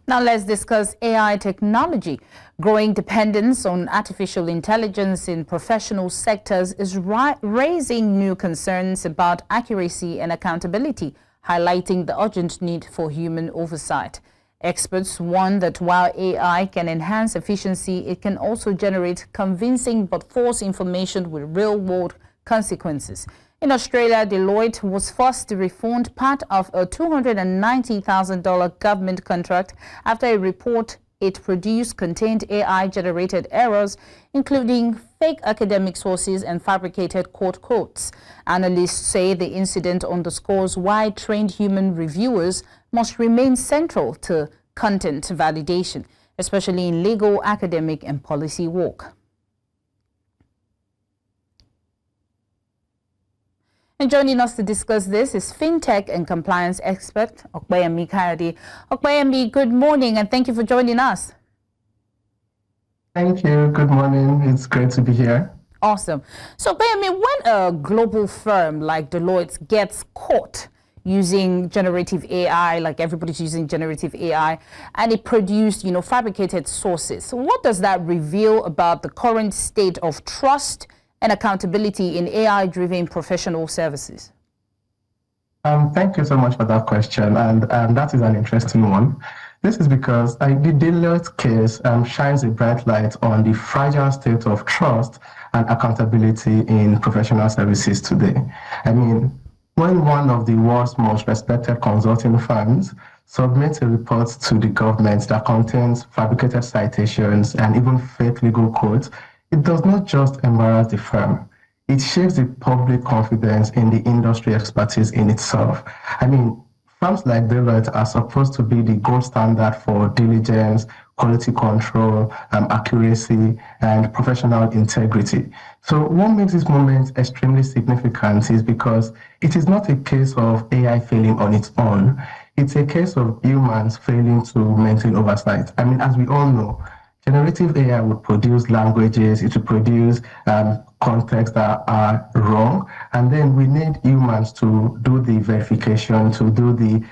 Now let's discuss AI technology. Growing dependence on artificial intelligence in professional sectors is raising new concerns about accuracy and accountability, highlighting the urgent need for human oversight. Experts warn that while AI can enhance efficiency, it can also generate convincing but false information with real-world consequences. In Australia, Deloitte was forced to refund part of a $290,000 government contract after a report it produced contained AI-generated errors, including fake academic sources and fabricated court quotes. Analysts say the incident underscores why trained human reviewers must remain central to content validation, especially in legal, academic, and policy work. And joining us to discuss this is Fintech and compliance expert, Opeyemi Kayode. Opeyemi, good morning and thank you for joining us. Thank you. Good morning. It's great to be here. Awesome. So Opeyemi, when a global firm like Deloitte gets caught using generative AI, like everybody's using generative AI, and it produced, fabricated sources, what does that reveal about the current state of trust and accountability in AI-driven professional services? Thank you so much for that question, and that is an interesting one. This is because the Deloitte case shines a bright light on the fragile state of trust and accountability in professional services today. I mean, when one of the world's most respected consulting firms submits a report to the government that contains fabricated citations and even fake legal quotes, it does not just embarrass the firm, it shapes the public confidence in the industry expertise in itself. I mean, firms like Deloitte are supposed to be the gold standard for diligence, quality control, accuracy, and professional integrity. So what makes this moment extremely significant is because it is not a case of AI failing on its own. It's a case of humans failing to maintain oversight. I mean, as we all know, generative AI would produce languages, it would produce contexts that are wrong, and then we need humans to do the verification, to do the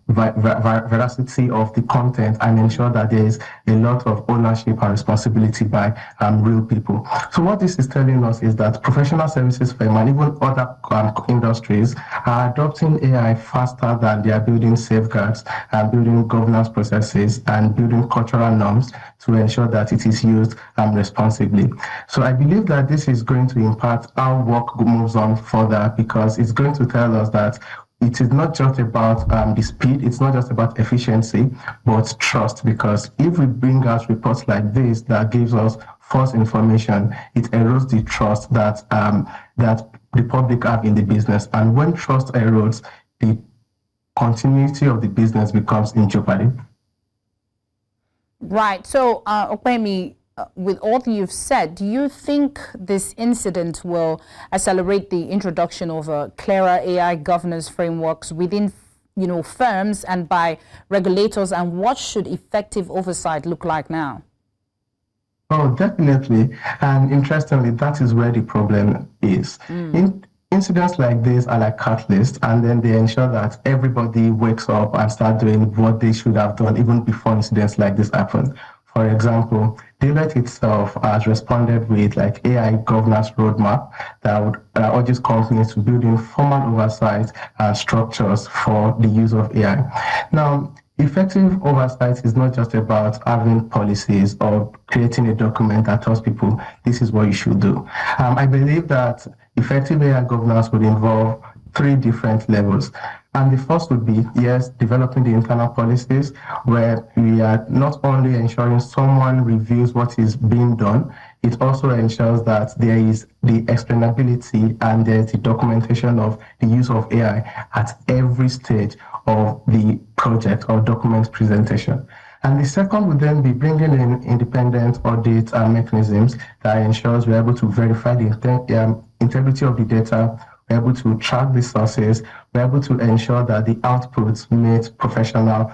veracity of the content and ensure that there is a lot of ownership and responsibility by real people. So what this is telling us is that professional services firms and even other industries are adopting AI faster than they are building safeguards and building governance processes and building cultural norms to ensure that it is used responsibly. So I believe that this is going to impact how work moves on further, because it's going to tell us that it is not just about the speed, it's not just about efficiency, but trust. Because if we bring out reports like this that gives us false information, it erodes the trust that that the public have in the business. And when trust erodes, the continuity of the business becomes in jeopardy. Right. So, Opeyemi, with all you've said, do you think this incident will accelerate the introduction of clearer AI governance frameworks within, firms and by regulators? And what should effective oversight look like now? Oh, definitely. And interestingly, that is where the problem is. Incidents like this are like catalysts, and then they ensure that everybody wakes up and start doing what they should have done even before incidents like this happen. For example, Deloitte itself has responded with like AI governance roadmap that would urges companies to build in formal oversight structures for the use of AI. Now, effective oversight is not just about having policies or creating a document that tells people this is what you should do. I believe that effective AI governance would involve 3 different levels. And the first would be, yes, developing the internal policies, where we are not only ensuring someone reviews what is being done, it also ensures that there is the explainability and there's the documentation of the use of AI at every stage of the project or document presentation. And the second would then be bringing in independent audit mechanisms that ensures we're able to verify the integrity of the data, we're able to track the sources, we're able to ensure that the outputs meet professional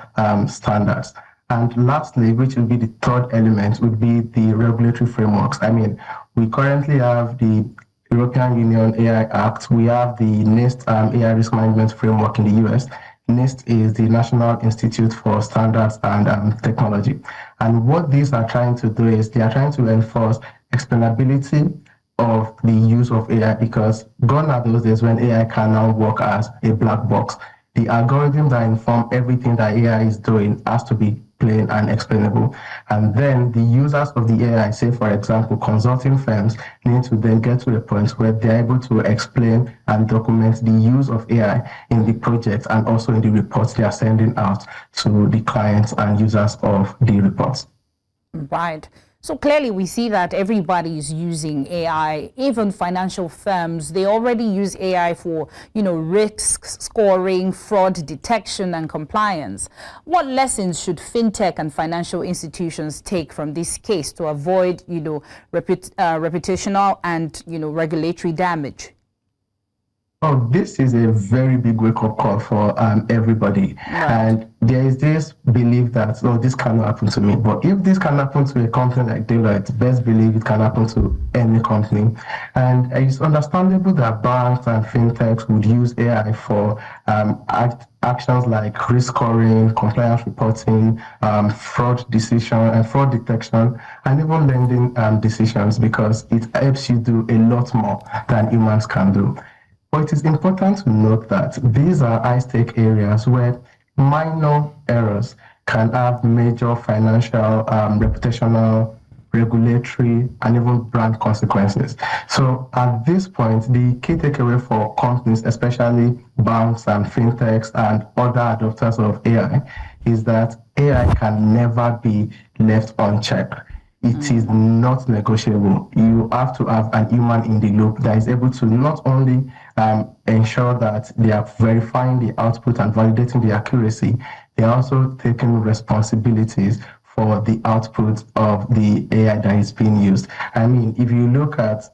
standards. And lastly, which will be the third element, would be the regulatory frameworks. I mean, we currently have the European Union AI Act, we have the NIST AI risk management framework in the US. NIST is the National Institute for Standards and Technology. And what these are trying to do is they are trying to enforce explainability of the use of AI, because gone are those days when AI can now work as a black box. The algorithm that inform everything that AI is doing has to be plain and explainable. And then the users of the AI, say for example, consulting firms, need to then get to a point where they're able to explain and document the use of AI in the project and also in the reports they are sending out to the clients and users of the reports. Right. So clearly we see that everybody is using AI, even financial firms. They already use AI for, risk scoring, fraud detection and compliance. What lessons should fintech and financial institutions take from this case to avoid, reputational and, regulatory damage? Oh, this is a very big wake-up call for everybody. Right. And there is this belief that, this cannot happen to me. But if this can happen to a company like Deloitte, best believe it can happen to any company. And it's understandable that banks and fintechs would use AI for actions like risk scoring, compliance reporting, fraud decision and fraud detection, and even lending decisions, because it helps you do a lot more than humans can do. But it is important to note that these are high-stake areas where minor errors can have major financial, reputational, regulatory, and even brand consequences. So at this point, the key takeaway for companies, especially banks and fintechs and other adopters of AI, is that AI can never be left unchecked. It is not negotiable. You have to have an human in the loop that is able to not only ensure that they are verifying the output and validating the accuracy, they are also taking responsibilities for the output of the AI that is being used. I mean, if you look at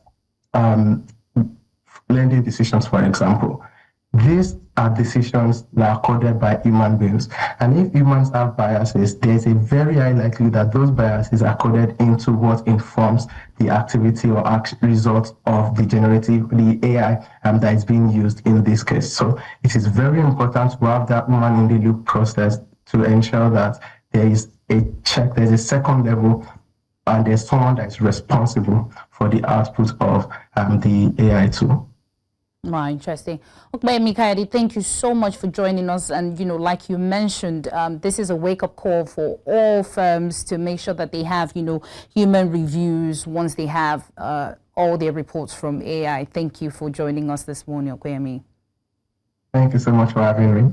lending decisions, for example, these are decisions that are coded by human beings. And if humans have biases, there's a very high likelihood that those biases are coded into what informs the activity or result of the AI that is being used in this case. So it is very important to have that human in the loop process to ensure that there is a check, there's a second level, and there's someone that is responsible for the output of the AI tool. Right, interesting. Opeyemi, Kayode, thank you so much for joining us. And, like you mentioned, this is a wake-up call for all firms to make sure that they have, human reviews once they have all their reports from AI. Thank you for joining us this morning, Opeyemi. Thank you so much for having me.